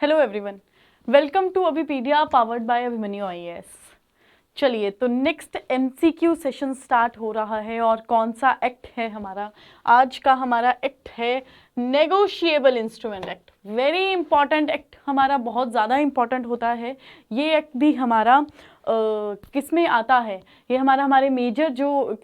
Hello everyone, welcome to Abhipedia powered by Abhimanyu IAS. चलिए, तो next MCQ session start हो रहा है और कौन सा एक्ट है हमारा आज का? हमारा एक्ट है negotiable instrument act. Very important act, हमारा बहुत ज़्यादा इंपॉर्टेंट होता है। ये एक्ट भी हमारा किस में आता है? ये हमारे मेजर जो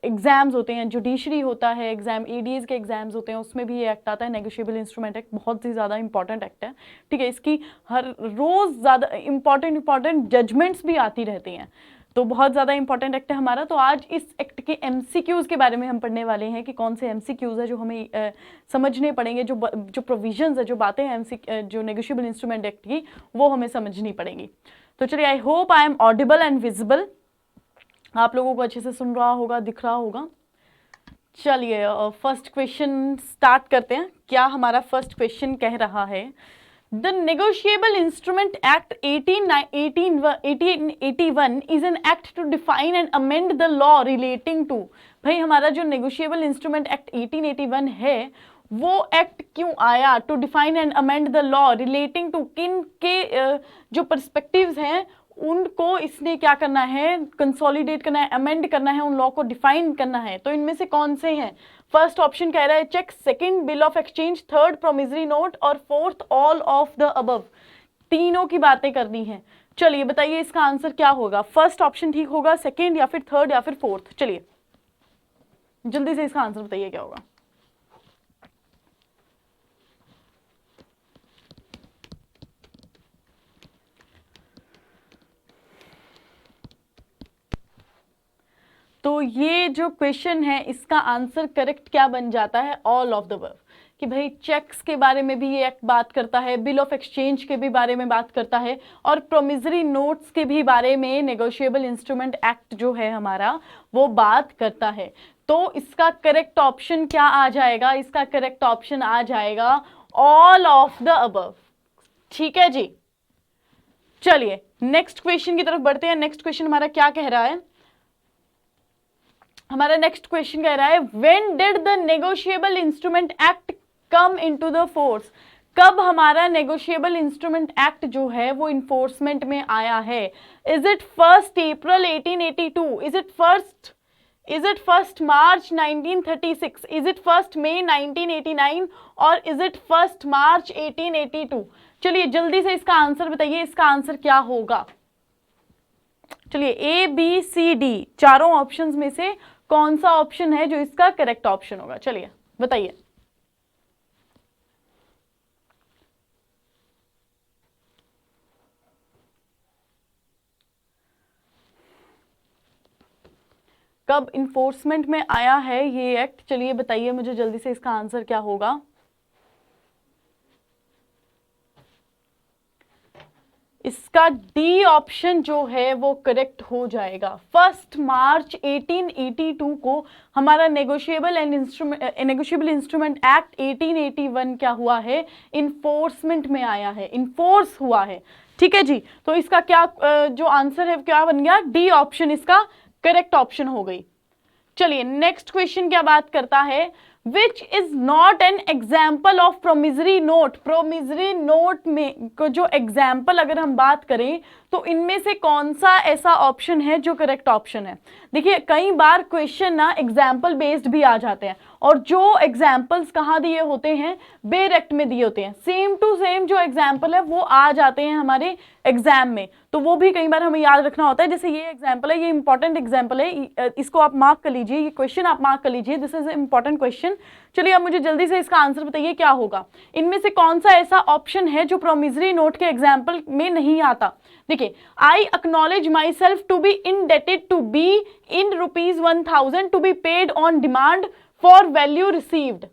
एग्ज़ाम्स होते हैं, जुडिशरी होता है एग्ज़ाम, एडीएस के एग्ज़ाम्स होते हैं, उसमें भी ये एक्ट आता है। नेगोशिएबल इंस्ट्रूमेंट एक्ट बहुत ही ज़्यादा इंपॉर्टेंट एक्ट है। ठीक है, इसकी हर रोज़ ज़्यादा इंपॉर्टेंट जजमेंट्स भी आती रहती हैं, तो बहुत ज़्यादा इंपॉर्टेंट एक्ट है हमारा। तो आज इस एक्ट के एमसीक्यूज़ के बारे में हम पढ़ने वाले हैं कि कौन से एमसीक्यूज़ है जो हमें समझने पड़ेंगे, जो प्रोविजंस है, जो बातें हैं जो नेगोशिएबल इंस्ट्रूमेंट एक्ट की, वो हमें समझनी पड़ेंगी। तो चलिए, I hope I am audible and visible. आप लोगों को अच्छे से सुन रहा होगा, दिख रहा होगा। चलिए, फर्स्ट क्वेश्चन स्टार्ट करते हैं। क्या हमारा फर्स्ट क्वेश्चन कह रहा है? The Negotiable Instrument Act 1881 is an act to define and amend the law relating to। भाई, हमारा जो Negotiable Instrument Act 1881 है, वो एक्ट क्यों आया? To define and amend the law relating to, किन के जो पर्सपेक्टिव्स हैं उनको इसने क्या करना है? कंसोलिडेट करना है, अमेंड करना है, उन लॉ को डिफाइन करना है। तो इनमें से कौन से हैं? फर्स्ट ऑप्शन कह रहा है cheque, second bill of exchange, third promissory note और fourth all of the above. तीनों की बातें करनी है। चलिए बताइए इसका आंसर क्या होगा? फर्स्ट ऑप्शन ठीक होगा, सेकंड या फिर थर्ड या फिर फोर्थ? चलिए जल्दी से इसका आंसर बताइए क्या होगा। तो ये जो क्वेश्चन है, इसका आंसर करेक्ट क्या बन जाता है? All of the above. कि भाई चेक्स के बारे में भी ये एक्ट बात करता है, बिल ऑफ एक्सचेंज के भी बारे में बात करता है, और प्रोमिसरी नोट्स के भी बारे में नेगोशिएबल इंस्ट्रूमेंट एक्ट जो है हमारा, वो बात करता है। तो इसका करेक्ट ऑप्शन क्या आ जाएगा? इसका करेक्ट ऑप्शन आ जाएगा ऑल ऑफ द अबव। ठीक है जी। चलिए नेक्स्ट क्वेश्चन की तरफ बढ़ते हैं। नेक्स्ट क्वेश्चन हमारा क्या कह रहा है? हमारा नेक्स्ट क्वेश्चन कह रहा है when did the negotiable instrument act come into the force? कब हमारा नेगोशिएबल इंस्ट्रूमेंट एक्ट जो है वो इन्फोर्समेंट में आया है? Is it first April 1882? Is it first March 1936? Is it first May 1989? और इज इट फर्स्ट मार्च 1882? चलिए जल्दी से इसका आंसर बताइए, इसका आंसर क्या होगा? चलिए, ए बी सी डी चारों ऑप्शंस में से कौन सा ऑप्शन है जो इसका करेक्ट ऑप्शन होगा? चलिए बताइए। कब इन्फोर्समेंट में आया है ये एक्ट? चलिए बताइए मुझे जल्दी से, इसका आंसर क्या होगा? इसका डी ऑप्शन जो है वो करेक्ट हो जाएगा। फर्स्ट मार्च 1882 को हमारा नेगोशिएबल इंस्ट्रूमेंट एक्ट 1881 क्या हुआ है? इन्फोर्समेंट में आया है, इन्फोर्स हुआ है। ठीक है जी। तो इसका क्या जो आंसर है क्या बन गया? डी ऑप्शन इसका करेक्ट ऑप्शन हो गई। चलिए नेक्स्ट क्वेश्चन क्या बात करता है? Which is not an example of promissory note? Promissory note में जो एग्जाम्पल अगर हम बात करें तो इनमें से कौन सा ऐसा ऑप्शन है जो करेक्ट ऑप्शन है? देखिए कई बार क्वेश्चन ना एग्जाम्पल बेस्ड भी आ जाते हैं, और जो एग्जाम्पल्स कहाँ दिए होते हैं? बेर एक्ट में दिए होते हैं। सेम टू सेम जो एग्जाम्पल है वो आ जाते हैं हमारे एग्जाम में, तो वो भी कई बार हमें याद रखना होता है। जैसे ये एग्जाम्पल है, ये इंपॉर्टेंट एग्जाम्पल है, इसको आप मार्क कर लीजिए, ये क्वेश्चन आप मार्क कर लीजिए, दिस इज इंपॉर्टेंट क्वेश्चन। चलिए अब मुझे जल्दी से इसका आंसर बताइए क्या होगा। इनमें से कौन सा ऐसा ऑप्शन है जो प्रोमिसरी नोट के एग्जाम्पल में नहीं आता? देखिए, I acknowledge myself to be indebted to be in ₹1000 to be paid on demand for value received.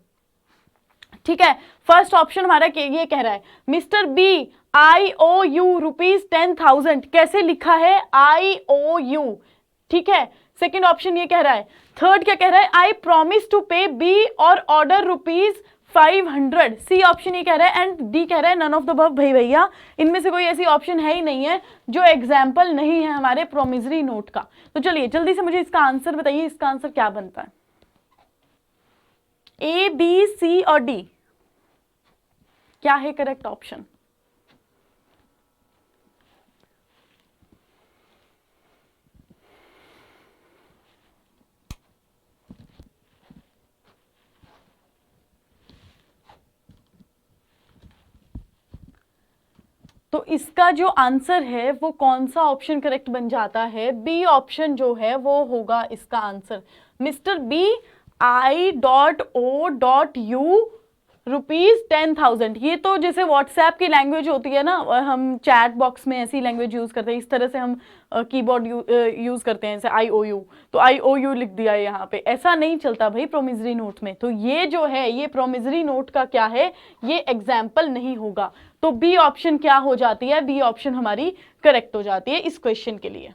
ठीक है, फर्स्ट ऑप्शन हमारा ये कह रहा है mister B I O U ₹10,000। कैसे लिखा है? I O U. ठीक है, सेकेंड ऑप्शन ये कह रहा है। थर्ड क्या कह रहा है? आई प्रॉमिस टू पे बी और ऑर्डर ₹500। सी ऑप्शन ये कह रहा है, एंड डी कह रहा है नन ऑफ द अबव। भाई भैया, इनमें से कोई ऐसी ऑप्शन है ही नहीं है जो एग्जाम्पल नहीं है हमारे प्रोमिसरी नोट का। तो चलिए जल्दी से मुझे इसका आंसर बताइए, इसका आंसर क्या बनता है? ए बी सी और डी क्या है करेक्ट ऑप्शन? तो इसका जो आंसर है वो कौन सा ऑप्शन करेक्ट बन जाता है? बी ऑप्शन जो है वो होगा इसका आंसर। Mister B, I.O.U ₹10,000। ये तो जैसे व्हाट्सएप की लैंग्वेज होती है ना, हम चैट बॉक्स में ऐसी लैंग्वेज यूज करते हैं, इस तरह से हम कीबोर्ड यूज करते हैं, जैसे IOU, तो IOU लिख दिया है यहाँ पे। ऐसा नहीं चलता भाई प्रोमिसरी नोट में। तो ये जो है ये प्रोमिसरी नोट का क्या है, ये एग्जाम्पल नहीं होगा। तो बी ऑप्शन क्या हो जाती है? बी ऑप्शन हमारी करेक्ट हो जाती है इस क्वेश्चन के लिए।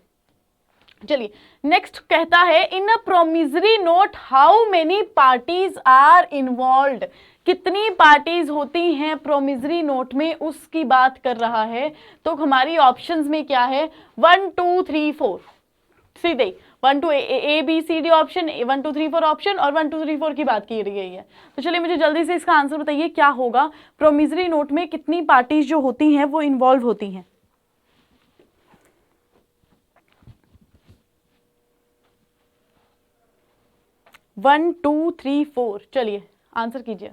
चलिए नेक्स्ट कहता है, in a promissory note how many parties are involved? कितनी पार्टीज होती हैं प्रोमिसरी नोट में, उसकी बात कर रहा है। तो हमारी ऑप्शंस में क्या है? 1 2 3 4, सीधे 1 2 ABCD ऑप्शन, 1 2 3 4 ऑप्शन और 1 2 3 4 की बात की गई है। तो चलिए मुझे जल्दी से इसका आंसर बताइए क्या होगा। प्रोमिसरी नोट में कितनी पार्टीज जो होती हैं वो इन्वॉल्व होती हैं? वन टू थ्री फोर, चलिए आंसर कीजिए।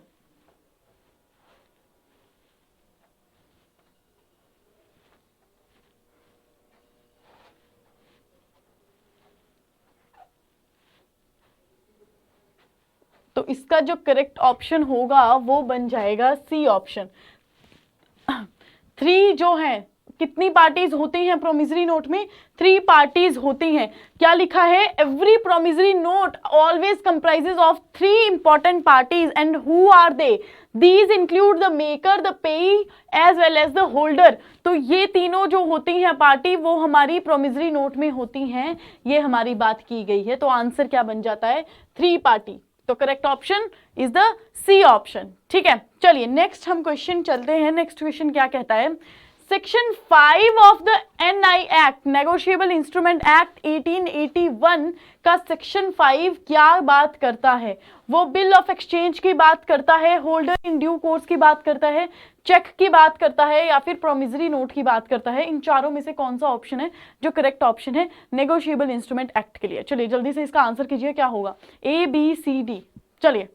तो इसका जो करेक्ट ऑप्शन होगा वो बन जाएगा सी ऑप्शन। 3 जो है, कितनी पार्टीज होती हैं प्रोमिसरी नोट में? 3 पार्टीज होती हैं। क्या लिखा है? Every promissory note always comprises of 3 important parties and who are they? These include the maker, the payee as well as the holder. तो ये तीनों जो होती हैं पार्टी वो हमारी प्रोमिसरी नोट में होती हैं, ये हमारी बात की गई है। तो आंसर क्या बन जाता है? 3 पार्टी। तो correct option is the C option. ठीक है, चलिए नेक्स्ट हम क्वेश्चन चलते हैं। नेक्स्ट क्वेश्चन क्या कहता है? Section 5 of the NI act, negotiable instrument act 1881 का सेक्शन 5 क्या बात करता है? वो बिल ऑफ एक्सचेंज की बात करता है, होल्डर इन ड्यू कोर्स की बात करता है, चेक की बात करता है, या फिर प्रोमिसरी नोट की बात करता है? इन चारों में से कौन सा ऑप्शन है जो करेक्ट ऑप्शन है नेगोशिएबल इंस्ट्रूमेंट एक्ट के लिए? चलिए जल्दी से इसका आंसर कीजिए, क्या होगा? ABCD। चलिए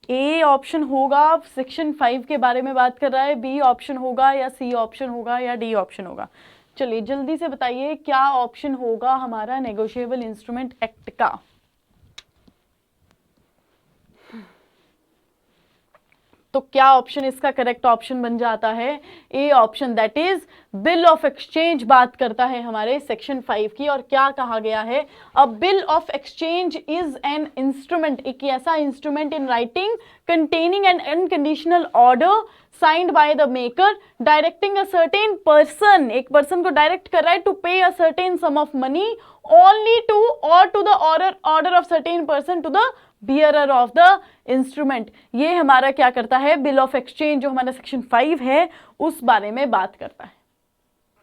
ए ऑप्शन होगा, सेक्शन 5 के बारे में बात कर रहा है, बी ऑप्शन होगा, या सी ऑप्शन होगा, या डी ऑप्शन होगा? चलिए जल्दी से बताइए क्या ऑप्शन होगा हमारा नेगोशिएबल इंस्ट्रूमेंट एक्ट का। तो क्या ऑप्शन इसका करेक्ट ऑप्शन बन जाता है? A option, that is bill of exchange बात करता है हमारे सेक्शन 5 की। और क्या कहा गया है? A bill of exchange is an instrument, एक ऐसा instrument in writing containing an unconditional order signed by the maker directing a certain person, एक पर्सन को डायरेक्ट कर रहा है to pay a certain sum of money only to और to the order of certain person to the bearer of the instrument. ये हमारा क्या करता है? बिल ऑफ एक्सचेंज जो हमारा सेक्शन 5 है उस बारे में बात करता है।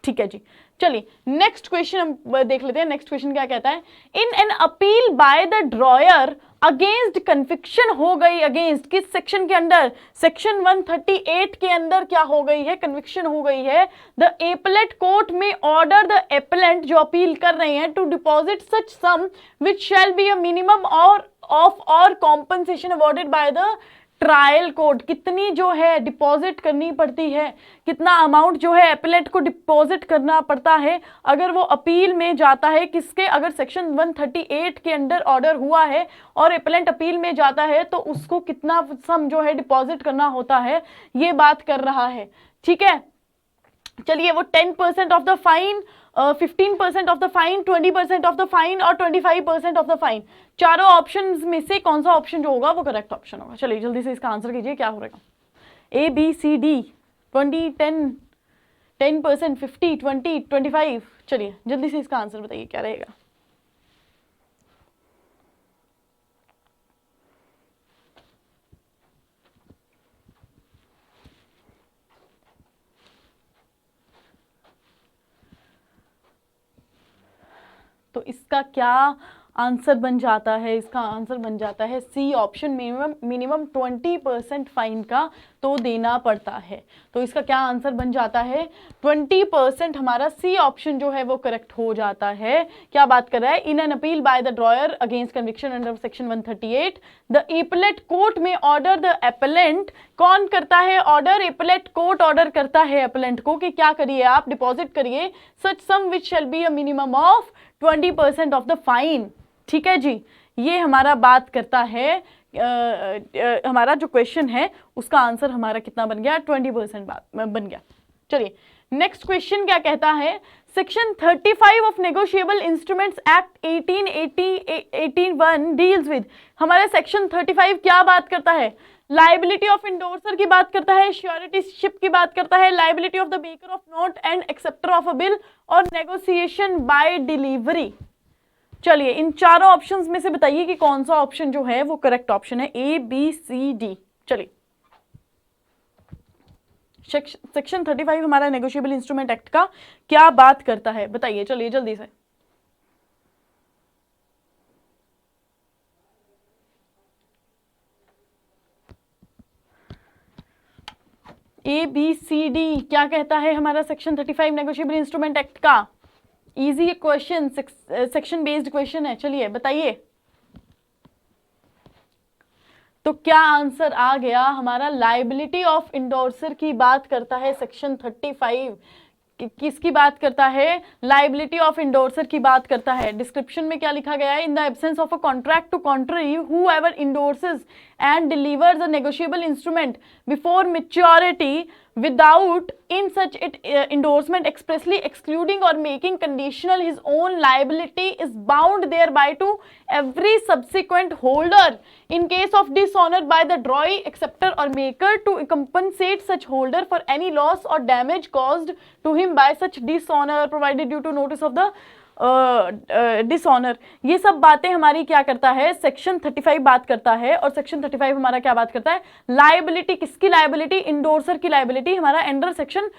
ठीक है जी, चलिए नेक्स्ट क्वेश्चन हम देख लेते हैं। नेक्स्ट क्वेश्चन क्या कहता है? In an appeal by the drawer against conviction हो गई, अगेंस्ट किस सेक्शन के अंडर? सेक्शन 138 के अंदर क्या हो गई है? कन्विक्शन हो गई है। द एपलेट कोर्ट में ऑर्डर द एपलेंट, जो अपील कर रहे हैं, to deposit such sum which shall be a minimum और compensation awarded by the trial court. कितनी जो है डिपॉजिट करनी पड़ती है, कितना अमाउंट जो है एपलेट को डिपॉजिट करना पड़ता है अगर वो अपील में जाता है? किसके? अगर सेक्शन 138 के अंडर ऑर्डर हुआ है और एपलेंट अपील में जाता है तो उसको कितना सम जो है डिपॉजिट करना होता है, ये बात कर रहा है। ठीक है, चलिए वो 10% of the fine, 15% of the fine, 20% of the fine और 25% ऑफ द फाइन, चारों ऑप्शंस में से कौन सा ऑप्शन जो होगा वो करेक्ट ऑप्शन होगा? चलिए जल्दी से इसका आंसर कीजिए, क्या होगा? ABCD, 20, 10, 10%, 50, 20, 25। चलिए जल्दी से इसका आंसर बताइए क्या रहेगा? तो इसका क्या आंसर बन जाता है? इसका आंसर बन जाता है सी ऑप्शन, मिनिमम 20% फाइन का तो देना पड़ता है। तो इसका क्या आंसर बन जाता है 20%। हमारा सी ऑप्शन जो है वो करेक्ट हो जाता है। क्या बात कर रहा है, in an appeal by the drawer against conviction under section 138 the appellate court में ऑर्डर द एपेलेंट, कौन करता है ऑर्डर, एपलेट कोर्ट ऑर्डर करता है एपेलेंट को कि क्या करिए आप, डिपॉजिट करिए such sum which shall be a minimum of 20% of the fine. ठीक है जी, ये हमारा बात करता है हमारा जो क्वेश्चन है उसका आंसर हमारा कितना बन गया 20% बन गया। चलिए नेक्स्ट क्वेश्चन क्या कहता है, section 35 of negotiable instruments act 1881 deals with, हमारे सेक्शन 35 क्या बात करता है, लाइबिलिटी ऑफ इंडोर्सर की बात करता है, श्योरिटीशिप की बात करता है, liability of the maker of note and acceptor of a bill और नेगोशिएशन बाय डिलीवरी। चलिए इन चारों ऑप्शंस में से बताइए कि कौन सा ऑप्शन जो है वो करेक्ट ऑप्शन है, ए बी सी डी। चलिए सेक्शन 35 हमारा नेगोशिएबल इंस्ट्रूमेंट एक्ट का क्या बात करता है, बताइए चलिए जल्दी से। ए बी सी डी क्या कहता है हमारा सेक्शन 35 नेगोशिएबल इंस्ट्रूमेंट एक्ट का। Easy question, section based question है, चलिए बताइए। तो क्या आंसर आ गया हमारा, लाइबिलिटी ऑफ इंडोर्सर की बात करता है सेक्शन 35। किसकी बात करता है, लाइबिलिटी ऑफ इंडोर्सर की बात करता है। डिस्क्रिप्शन में क्या लिखा गया है, in the absence of a contract to contrary whoever endorses and delivers a negotiable instrument before maturity without in such it endorsement expressly excluding or making conditional his own liability is bound thereby to every subsequent holder in case of dishonor by the drawee acceptor or maker to compensate such holder for any loss or damage caused to him by such dishonor provided due to notice of the dishonour. ये सब बातें हमारी क्या करता है, section 35 बात करता है। और सेक्शन 35 हमारा क्या बात करता है, लायबिलिटी, किसकी लायबिलिटी, इंडोर्सर की लायबिलिटी हमारा under section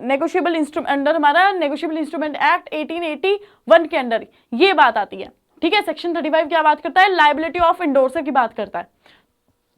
negotiable instrument, under हमारा नेगोशिएबल इंस्ट्रूमेंट एक्ट 1881 के अंडर ये बात आती है। ठीक है, सेक्शन 35 क्या बात करता है, लायबिलिटी ऑफ इंडोर्सर की बात करता है।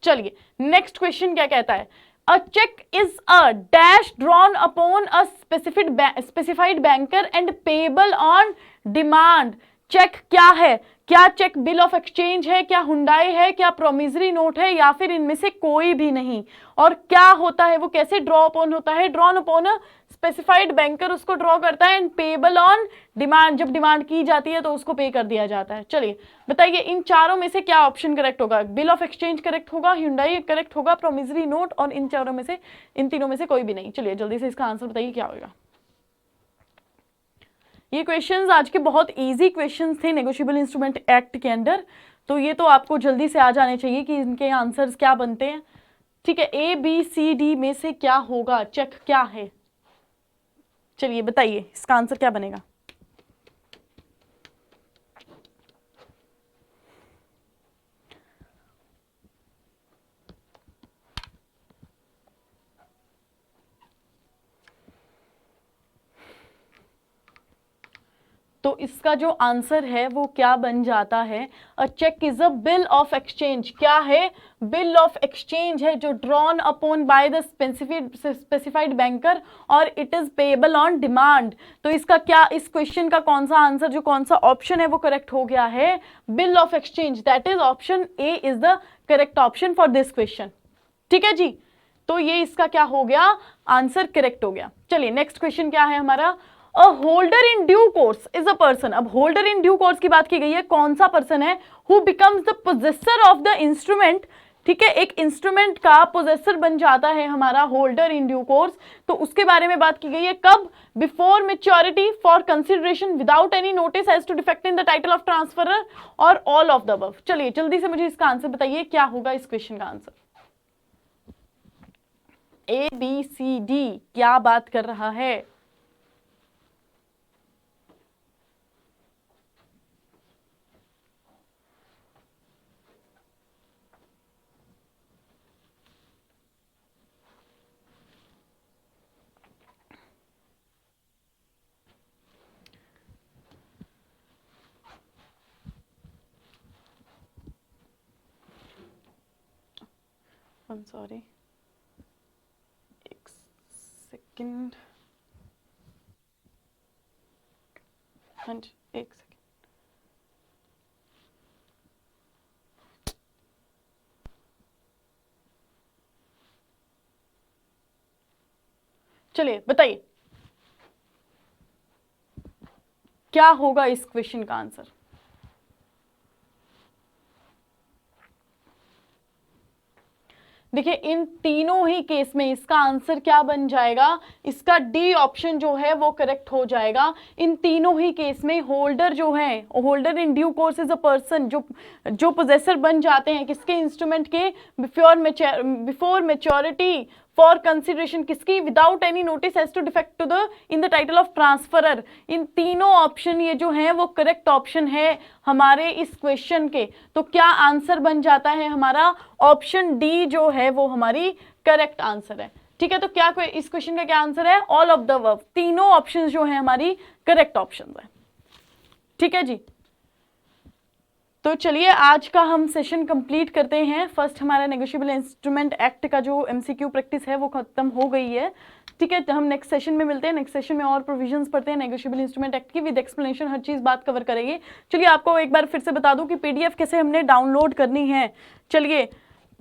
चलिए नेक्स्ट क्वेश्चन क्या कहता है, A check is a dash drawn upon a specified banker and payable on demand। Cheque क्या है, क्या चेक बिल ऑफ एक्सचेंज है, क्या हुंडाई है, क्या प्रोमिसरी नोट है, या फिर इनमें से कोई भी नहीं। और क्या होता है वो, कैसे ड्रॉ अपॉन होता है, drawn upon a specified banker उसको ड्रॉ करता है, एंड पेबल ऑन डिमांड, जब डिमांड की जाती है तो उसको पे कर दिया जाता है। चलिए बताइए इन चारों में से क्या ऑप्शन करेक्ट होगा, बिल ऑफ एक्सचेंज करेक्ट होगा, हुंडाई करेक्ट होगा, प्रोमिसरी नोट, और इन चारों में से, इन तीनों में से कोई भी नहीं। चलिए जल्दी से इसका आंसर बताइए क्या होगा। ये क्वेश्चंस आज के बहुत इजी क्वेश्चंस थे नेगोशिएबल इंस्ट्रूमेंट एक्ट के अंदर, तो ये तो आपको जल्दी से आ जाने चाहिए कि इनके आंसर्स क्या बनते हैं। ठीक है, ए बी सी डी में से क्या होगा, चेक क्या है, चलिए बताइए इसका आंसर क्या बनेगा। तो इसका जो आंसर है वो क्या बन जाता है, a cheque is a bill of exchange. क्या है, बिल ऑफ एक्सचेंज है जो drawn upon by the specified banker और it is payable on demand. तो इसका क्या, इस क्वेश्चन का कौन सा आंसर, जो कौन सा ऑप्शन है वो करेक्ट हो गया है, bill of exchange. That is option A is the correct option for this question. ठीक है जी, तो ये इसका क्या हो गया, आंसर करेक्ट हो गया। चलिए नेक्स्ट क्वेश्चन क्या है हमारा, a holder in due course is a person. अब होल्डर इन ड्यू कोर्स की बात की गई है, कौन सा पर्सन है, who becomes the possessor of the instrument. ठीक है, एक इंस्ट्रूमेंट का पोजेसर बन जाता है हमारा होल्डर इन ड्यू कोर्स, तो उसके बारे में बात की गई है कब, before maturity, for consideration, without any notice as to defect in the title of transferor, और ऑल ऑफ द अबव। चलिए जल्दी से मुझे इसका आंसर बताइए क्या होगा इस क्वेश्चन का answer. A B C D क्या बात कर रहा है, सॉरी हाँ जी, एक सेकेंड। चलिए बताइए क्या होगा इस क्वेश्चन का आंसर। देखिए इन तीनों ही केस में इसका आंसर क्या बन जाएगा, इसका डी ऑप्शन जो है वो करेक्ट हो जाएगा। इन तीनों ही केस में होल्डर जो है, holder in due course is a person, जो पोजेसर बन जाते हैं किसके, इंस्ट्रूमेंट के, बिफोर मैच्योरिटी फॉर कंसिडरेशन किसकी, without any notice as to defect to the in the title of transferor. इन तीनों ऑप्शन ये जो है वो करेक्ट ऑप्शन है हमारे इस क्वेश्चन के। तो क्या आंसर बन जाता है हमारा, ऑप्शन डी जो है वो हमारी करेक्ट आंसर है। ठीक है, तो क्या इस क्वेश्चन का क्या आंसर है, ऑल ऑफ द अबव, तीनों ऑप्शन जो है हमारी करेक्ट ऑप्शन है। ठीक है जी, तो चलिए आज का हम सेशन कंप्लीट करते हैं। फर्स्ट हमारा नेगोशिएबल इंस्ट्रूमेंट एक्ट का जो एमसीक्यू प्रैक्टिस है वो खत्म हो गई है। ठीक है, तो हम नेक्स्ट सेशन में मिलते हैं। नेक्स्ट सेशन में और प्रोविजंस पढ़ते हैं नेगोशिएबल इंस्ट्रूमेंट एक्ट की, विद एक्सप्लेनेशन, हर चीज बात कवर करेंगे। चलिए आपको एक बार फिर से बता दूं कि पीडीएफ कैसे हमने डाउनलोड करनी है। चलिए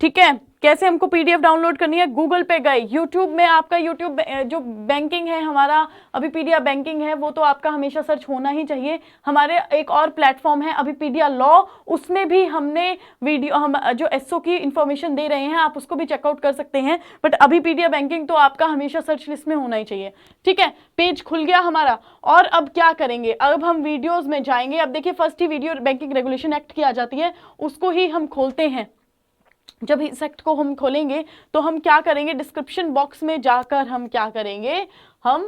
ठीक है, कैसे हमको पीडीएफ डाउनलोड करनी है, गूगल पे गए, यूट्यूब में आपका यूट्यूब जो बैंकिंग है हमारा अभिपीडिया बैंकिंग है वो तो आपका हमेशा सर्च होना ही चाहिए। हमारे एक और प्लेटफॉर्म है अभिपीडिया लॉ, उसमें भी हमने वीडियो हम जो एसओ की इंफॉर्मेशन दे रहे हैं, आप उसको भी चेकआउट कर सकते हैं। बट अभिपीडिया बैंकिंग तो आपका हमेशा सर्च लिस्ट में होना ही चाहिए। ठीक है, पेज खुल गया हमारा। और अब क्या करेंगे, अब हम वीडियोज में जाएंगे। अब देखिए फर्स्ट ही वीडियो बैंकिंग रेगुलेशन एक्ट की आ जाती है, उसको ही हम खोलते हैं। जब इस एक्ट को हम खोलेंगे तो हम क्या करेंगे, डिस्क्रिप्शन बॉक्स में जाकर हम क्या करेंगे, हम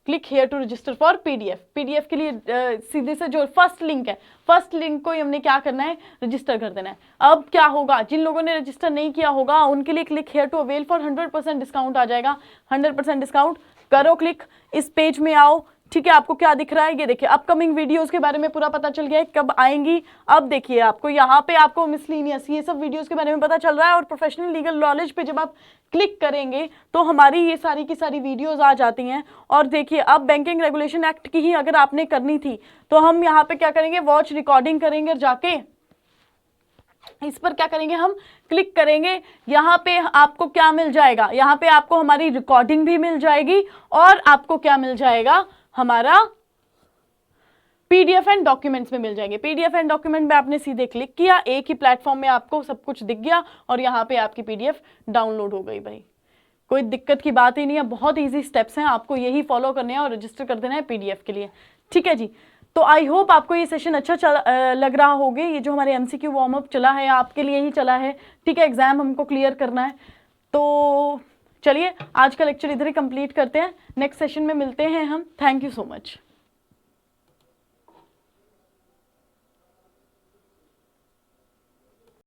click here to register for PDF. PDF के लिए सीधे से जो फर्स्ट लिंक है, फर्स्ट लिंक को हमने क्या करना है, रजिस्टर कर देना है। अब क्या होगा, जिन लोगों ने रजिस्टर नहीं किया होगा उनके लिए click here to avail for 100% discount आ जाएगा। 100% डिस्काउंट करो क्लिक, इस पेज में आओ। ठीक है, आपको क्या दिख रहा है, ये देखिए अपकमिंग वीडियोस के बारे में पूरा पता चल गया है कब आएंगी। अब देखिए आपको यहाँ पे आपको मिसलिनियस ये सब वीडियोस के बारे में पता चल रहा है। और प्रोफेशनल लीगल नॉलेज पे जब आप क्लिक करेंगे तो हमारी ये सारी की सारी वीडियोस आ जाती हैं। और देखिए अब बैंकिंग रेगुलेशन एक्ट की ही अगर आपने करनी थी तो हम यहाँ पे क्या करेंगे, वॉच रिकॉर्डिंग करेंगे, जाके इस पर क्या करेंगे, हम क्लिक करेंगे। यहाँ पे आपको क्या मिल जाएगा, यहाँ पे आपको हमारी रिकॉर्डिंग भी मिल जाएगी और आपको क्या मिल जाएगा, हमारा पीडीएफ एंड डॉक्यूमेंट्स में मिल जाएंगे। पीडीएफ एंड डॉक्यूमेंट में आपने सीधे क्लिक किया, एक ही प्लेटफॉर्म में आपको सब कुछ दिख गया और यहाँ पे आपकी पीडीएफ डाउनलोड हो गई। भाई कोई दिक्कत की बात ही नहीं है, बहुत इजी स्टेप्स हैं, आपको यही फॉलो करने हैं और रजिस्टर कर देना है पीडीएफ के लिए। ठीक है जी, तो आई होप आपको ये सेशन अच्छा लग रहा होगा। ये जो हमारे एमसीक्यू वार्म अप चला है आपके लिए ही चला है। ठीक है, एग्जाम हमको क्लियर करना है। तो चलिए आज का लेक्चर इधर ही कंप्लीट करते हैं, नेक्स्ट सेशन में मिलते हैं हम। Thank you so much.